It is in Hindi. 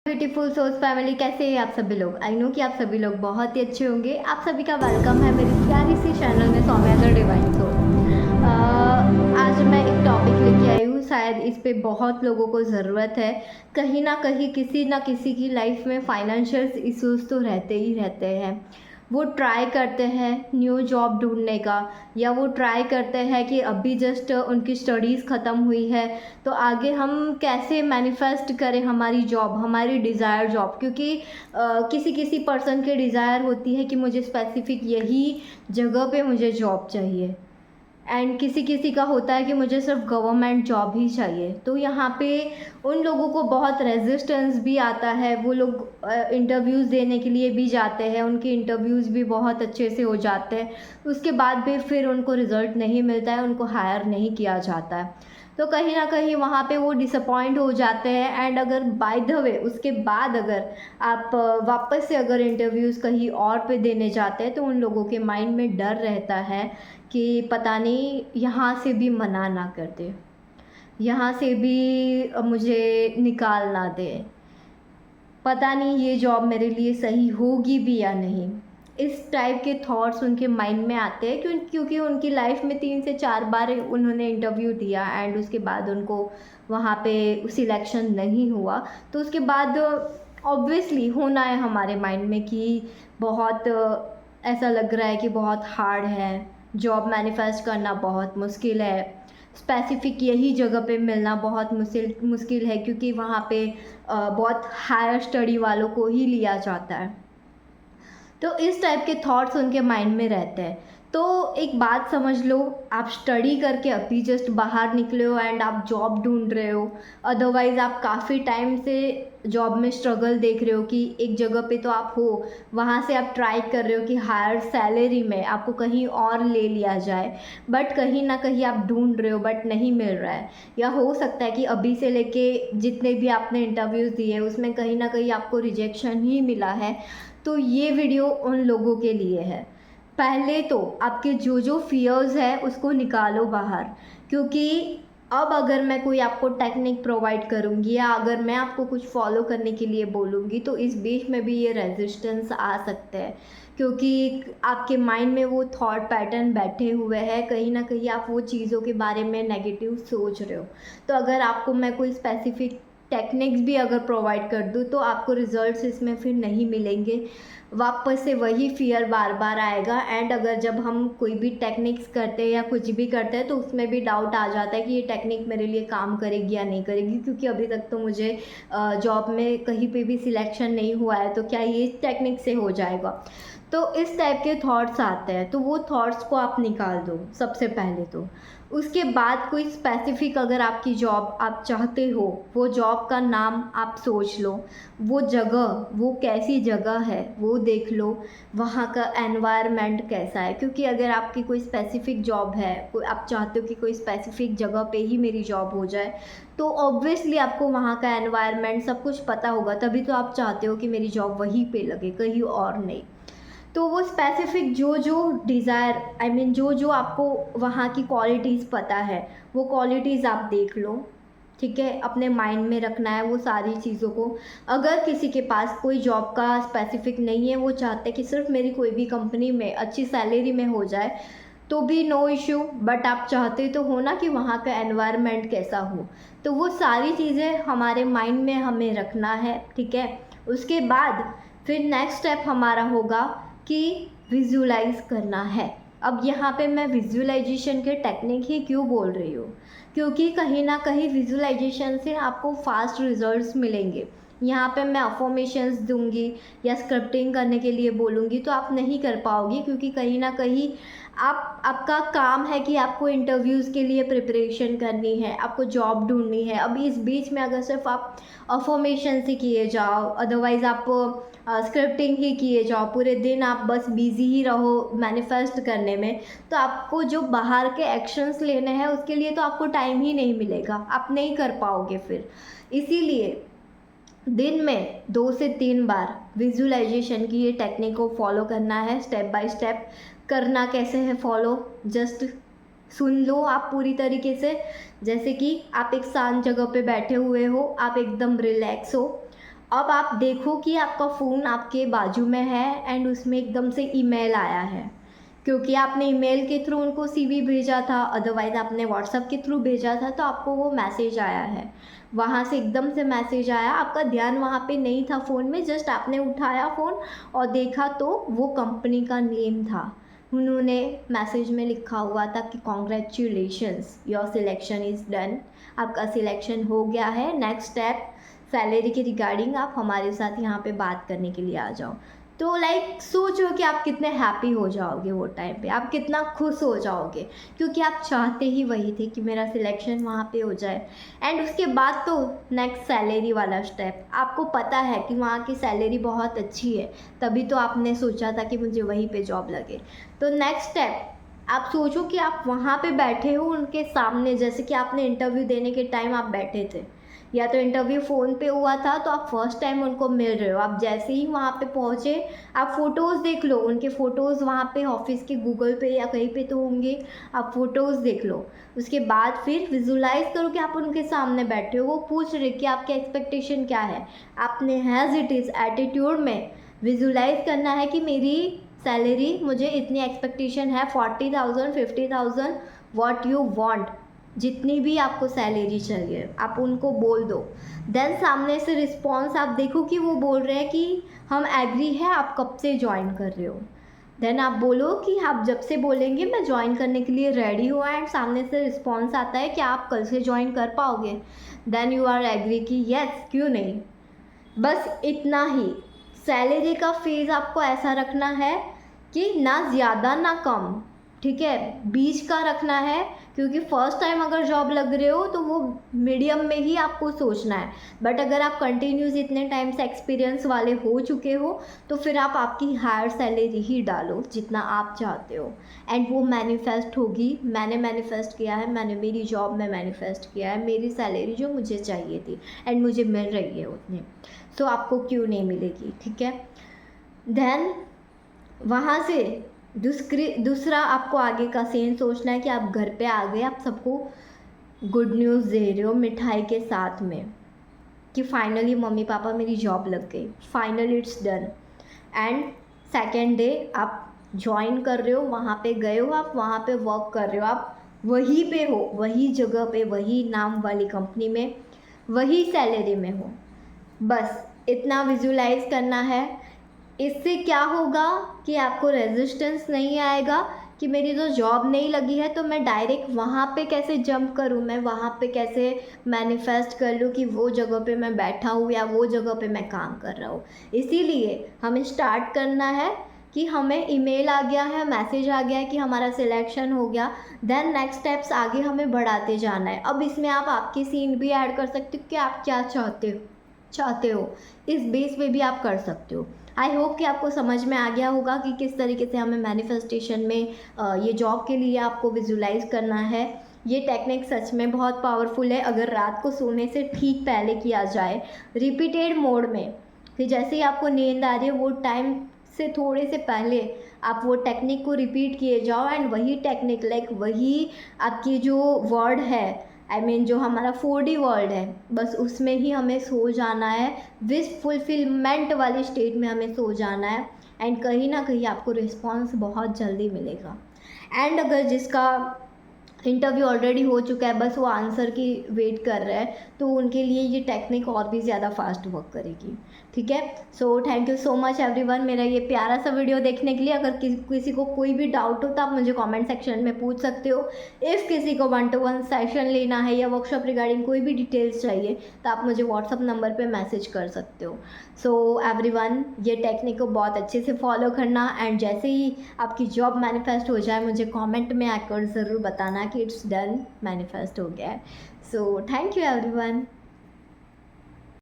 ब्यूटीफुल सोल्स फैमिली, कैसे हैं आप सभी लोग। आई नो कि आप सभी लोग बहुत ही अच्छे होंगे। आप सभी का वेलकम है मेरी प्यारी सी चैनल में सौम्या द डिवाइन सोल। आज मैं एक टॉपिक लेके आई हूँ, शायद इस पे बहुत लोगों को ज़रूरत है। कहीं ना किसी की लाइफ में फाइनेंशियल इश्यूज तो रहते ही रहते हैं। वो ट्राई करते हैं न्यू जॉब ढूंढने का, या वो ट्राई करते हैं कि अभी जस्ट उनकी स्टडीज़ ख़त्म हुई है तो आगे हम कैसे मैनिफेस्ट करें हमारी जॉब, हमारी डिज़ायर जॉब। क्योंकि किसी किसी पर्सन के डिज़ायर होती है कि मुझे स्पेसिफिक यही जगह पे मुझे जॉब चाहिए, एंड किसी किसी का होता है कि मुझे सिर्फ गवर्नमेंट जॉब ही चाहिए। तो यहाँ पे उन लोगों को बहुत रेजिस्टेंस भी आता है। वो लोग इंटरव्यूज़ देने के लिए भी जाते हैं, उनके इंटरव्यूज़ भी बहुत अच्छे से हो जाते हैं, उसके बाद भी फिर उनको रिज़ल्ट नहीं मिलता है, उनको हायर नहीं किया जाता है। तो कहीं ना कहीं वहाँ पे वो डिसअपॉइंट हो जाते हैं। एंड अगर बाय द वे उसके बाद अगर आप वापस से अगर इंटरव्यूज़ कहीं और पे देने जाते हैं तो उन लोगों के माइंड में डर रहता है कि पता नहीं यहाँ से भी मना ना कर दे, यहाँ से भी मुझे निकाल ना दे, पता नहीं ये जॉब मेरे लिए सही होगी भी या नहीं। इस टाइप के थॉट्स उनके माइंड में आते हैं क्योंकि उनकी लाइफ में 3 से 4 बार उन्होंने इंटरव्यू दिया एंड उसके बाद उनको वहाँ पे सिलेक्शन नहीं हुआ। तो उसके बाद ऑब्वियसली होना है हमारे माइंड में कि बहुत ऐसा लग रहा है कि बहुत हार्ड है, जॉब मैनिफेस्ट करना बहुत मुश्किल है, स्पेसिफिक यही जगह पे मिलना बहुत मुश्किल है, क्योंकि वहाँ पे बहुत हायर स्टडी वालों को ही लिया जाता है। तो इस टाइप के थॉट्स उनके माइंड में रहते हैं। तो एक बात समझ लो, आप स्टडी करके अभी जस्ट बाहर निकले हो एंड आप जॉब ढूंढ रहे हो, अदरवाइज़ आप काफ़ी टाइम से जॉब में स्ट्रगल देख रहे हो कि एक जगह पे तो आप हो, वहाँ से आप ट्राई कर रहे हो कि हायर सैलरी में आपको कहीं और ले लिया जाए, बट कहीं ना कहीं आप ढूंढ रहे हो बट नहीं मिल रहा है। या हो सकता है कि अभी से लेके जितने भी आपने इंटरव्यूज़ दिए उसमें कहीं ना कहीं आपको रिजेक्शन ही मिला है। तो ये वीडियो उन लोगों के लिए है। पहले तो आपके जो जो फियर्स है उसको निकालो बाहर, क्योंकि अब अगर मैं कोई आपको टेक्निक प्रोवाइड करूँगी या अगर मैं आपको कुछ फॉलो करने के लिए बोलूँगी तो इस बीच में भी ये रेजिस्टेंस आ सकते हैं, क्योंकि आपके माइंड में वो थॉट पैटर्न बैठे हुए हैं, कहीं ना कहीं आप वो चीज़ों के बारे में नेगेटिव सोच रहे हो। तो अगर आपको मैं कोई स्पेसिफिक टेक्निक्स भी अगर प्रोवाइड कर दूँ तो आपको रिजल्ट्स इसमें फिर नहीं मिलेंगे, वापस से वही फियर बार बार आएगा। एंड अगर जब हम कोई भी टेक्निक्स करते हैं या कुछ भी करते हैं तो उसमें भी डाउट आ जाता है कि ये टेक्निक मेरे लिए काम करेगी या नहीं करेगी, क्योंकि अभी तक तो मुझे जॉब में कहीं पे भी सिलेक्शन नहीं हुआ है, तो क्या ये टेक्निक से हो जाएगा। तो इस टाइप के थॉट्स आते हैं, तो वो थॉट्स को आप निकाल दो सबसे पहले तो। उसके बाद कोई स्पेसिफिक अगर आपकी जॉब आप चाहते हो, वो जॉब का नाम आप सोच लो, वो जगह वो कैसी जगह है वो देख लो, वहाँ का एनवायरनमेंट कैसा है। क्योंकि अगर आपकी कोई स्पेसिफिक जॉब है, कोई आप चाहते हो कि कोई स्पेसिफिक जगह पे ही मेरी जॉब हो जाए, तो ऑब्वियसली आपको वहाँ का एनवायरनमेंट सब कुछ पता होगा, तभी तो आप चाहते हो कि मेरी जॉब वहीं पे लगे, कहीं और नहीं। तो वो स्पेसिफिक जो जो डिज़ायर आई मीन जो जो आपको वहाँ की क्वालिटीज़ पता है, वो क्वालिटीज़ आप देख लो, ठीक है। अपने माइंड में रखना है वो सारी चीज़ों को। अगर किसी के पास कोई जॉब का स्पेसिफिक नहीं है, वो चाहते हैं कि सिर्फ मेरी कोई भी कंपनी में अच्छी सैलरी में हो जाए, तो भी नो इश्यू, बट आप चाहते तो हो ना कि वहाँ का एनवायरनमेंट कैसा हो। तो वो सारी चीज़ें हमारे माइंड में हमें रखना है, ठीक है। उसके बाद फिर नेक्स्ट स्टेप हमारा होगा कि विजुलाइज करना है। अब यहाँ पे मैं विजुअलाइजेशन के टेक्निक ही क्यों बोल रही हूँ, क्योंकि कहीं ना कहीं विजुअलाइजेशन से आपको फास्ट रिजल्ट्स मिलेंगे। यहाँ पे मैं अफर्मेशंस दूंगी या स्क्रिप्टिंग करने के लिए बोलूँगी तो आप नहीं कर पाओगी, क्योंकि कहीं ना कहीं आपका काम है कि आपको इंटरव्यूज़ के लिए प्रिपरेशन करनी है, आपको जॉब ढूंढनी है। अभी इस बीच में अगर सिर्फ आप अफर्मेशन ही किए जाओ, अदरवाइज़ आप स्क्रिप्टिंग ही किए जाओ, पूरे दिन आप बस बिजी ही रहो मैनिफेस्ट करने में, तो आपको जो बाहर के एक्शंस लेने हैं उसके लिए तो आपको टाइम ही नहीं मिलेगा, आप नहीं कर पाओगे फिर। इसीलिए दिन में 2 से 3 बार विजुअलाइजेशन की ये टेक्निक को फॉलो करना है, स्टेप बाय स्टेप। करना कैसे है फॉलो, जस्ट सुन लो आप पूरी तरीके से। जैसे कि आप एक शांत जगह पे बैठे हुए हो, आप एकदम रिलैक्स हो, अब आप देखो कि आपका फ़ोन आपके बाजू में है एंड उसमें एकदम से ईमेल आया है, क्योंकि आपने ईमेल के थ्रू उनको सीवी भेजा था, अदरवाइज़ आपने व्हाट्सएप के थ्रू भेजा था, तो आपको वो मैसेज आया है। वहाँ से एकदम से मैसेज आया, आपका ध्यान वहाँ पे नहीं था फ़ोन में, जस्ट आपने उठाया फ़ोन और देखा तो वो कंपनी का नेम था। उन्होंने मैसेज में लिखा हुआ था कि congratulations, your selection is done, आपका सिलेक्शन हो गया है, नेक्स्ट स्टेप सैलरी के रिगार्डिंग आप हमारे साथ यहाँ पे बात करने के लिए आ जाओ। तो लाइक सोचो कि आप कितने हैप्पी हो जाओगे वो टाइम पे, आप कितना खुश हो जाओगे, क्योंकि आप चाहते ही वही थे कि मेरा सिलेक्शन वहाँ पे हो जाए। एंड उसके बाद तो नेक्स्ट सैलरी वाला स्टेप, आपको पता है कि वहाँ की सैलरी बहुत अच्छी है, तभी तो आपने सोचा था कि मुझे वहीं पे जॉब लगे। तो नेक्स्ट स्टेप आप सोचो कि आप वहाँ पे बैठे हो उनके सामने, जैसे कि आपने इंटरव्यू देने के टाइम आप बैठे थे, या तो इंटरव्यू फ़ोन पे हुआ था तो आप फर्स्ट टाइम उनको मिल रहे हो। आप जैसे ही वहाँ पे पहुँचे, आप फ़ोटोज़ देख लो, उनके फ़ोटोज़ वहाँ पे ऑफिस के गूगल पे या कहीं पे तो होंगे, आप फ़ोटोज़ देख लो। उसके बाद फिर विजुलाइज़ करो कि आप उनके सामने बैठे हो, वो पूछ रहे कि आपके एक्सपेक्टेशन क्या है। आपने हैज़ इट इज़ एटीट्यूड में विजुलाइज़ करना है कि मेरी सैलरी, मुझे इतनी एक्सपेक्टेशन है, 40,000 50,000 व्हाट यू वांट, जितनी भी आपको सैलरी चाहिए आप उनको बोल दो। देन सामने से रिस्पॉन्स आप देखो कि वो बोल रहे हैं कि हम एग्री है, आप कब से ज्वाइन कर रहे हो। देन आप बोलो कि आप जब से बोलेंगे मैं ज्वाइन करने के लिए रेडी हूँ, एंड सामने से रिस्पॉन्स आता है कि आप कल से ज्वाइन कर पाओगे। देन यू आर एग्री कि यस, क्यों नहीं। बस इतना ही। सैलरी का फेज़ आपको ऐसा रखना है कि ना ज़्यादा ना कम, ठीक है, बीच का रखना है, क्योंकि फर्स्ट टाइम अगर जॉब लग रहे हो तो वो मीडियम में ही आपको सोचना है। बट अगर आप कंटिन्यूस इतने टाइम से एक्सपीरियंस वाले हो चुके हो तो फिर आप आपकी हायर सैलरी ही डालो जितना आप चाहते हो, एंड वो मैनिफेस्ट होगी। मैंने मैनिफेस्ट किया है, मैंने मेरी जॉब में मैनिफेस्ट किया है, मेरी सैलरी जो मुझे चाहिए थी एंड मुझे मिल रही है उतनी, तो आपको क्यों नहीं मिलेगी, ठीक है। देन वहाँ से दूसरा आपको आगे का सीन सोचना है कि आप घर पे आ गए, आप सबको गुड न्यूज़ दे रहे हो मिठाई के साथ में कि फाइनली मम्मी पापा मेरी जॉब लग गई, finally it's done. And second day आप ज्वाइन कर रहे हो, वहाँ पे गए हो, आप वहाँ पे वर्क कर रहे हो, आप वहीं पे हो, वही जगह पे, वही नाम वाली कंपनी में, वही सैलरी में हो। बस इतना विजुलाइज करना है। इससे क्या होगा कि आपको रेजिस्टेंस नहीं आएगा कि मेरी तो जॉब नहीं लगी है तो मैं डायरेक्ट वहाँ पे कैसे जंप करूँ, मैं वहाँ पे कैसे मैनिफेस्ट कर लूँ कि वो जगह पे मैं बैठा हूँ या वो जगह पे मैं काम कर रहा हूँ। इसीलिए हमें स्टार्ट करना है कि हमें ईमेल आ गया है, मैसेज आ गया है कि हमारा सिलेक्शन हो गया, देन नेक्स्ट स्टेप्स आगे हमें बढ़ाते जाना है। अब इसमें आप आपकी सीन भी ऐड कर सकते हो कि आप क्या चाहते हो, इस बेस पे भी आप कर सकते हो। आई होप कि आपको समझ में आ गया होगा कि किस तरीके से हमें मैनिफेस्टेशन में ये जॉब के लिए आपको विजुलाइज करना है। ये टेक्निक सच में बहुत पावरफुल है अगर रात को सोने से ठीक पहले किया जाए, रिपीटेड मोड में, कि जैसे ही आपको नींद आ रही है वो टाइम से थोड़े से पहले आप वो टेक्निक को रिपीट किए जाओ, एंड वही टेक्निक लाइक वही आपकी जो वर्ड है, आई मीन जो हमारा 4D वर्ल्ड है, बस उसमें ही हमें सो जाना है, विश फुलफिलमेंट वाली स्टेट में हमें सो जाना है, एंड कहीं ना कहीं आपको रिस्पॉन्स बहुत जल्दी मिलेगा। एंड अगर जिसका इंटरव्यू ऑलरेडी हो चुका है, बस वो आंसर की वेट कर रहा है, तो उनके लिए ये टेक्निक और भी ज़्यादा फास्ट वर्क करेगी, ठीक है। So thank you so much everyone मेरा ये प्यारा सा वीडियो देखने के लिए। अगर किसी को कोई भी डाउट हो तो आप मुझे कमेंट सेक्शन में पूछ सकते हो। इफ़ किसी को 1-to-1 सेशन लेना है या वर्कशॉप रिगार्डिंग कोई भी डिटेल्स चाहिए तो आप मुझे व्हाट्सअप नंबर पे मैसेज कर सकते हो। सो एवरीवन ये टेक्निक को बहुत अच्छे से फॉलो करना, एंड जैसे ही आपकी जॉब मैनिफेस्ट हो जाए मुझे कमेंट में आकर ज़रूर बताना कि इट्स डन, मैनिफेस्ट हो गया है। So thank you everyone.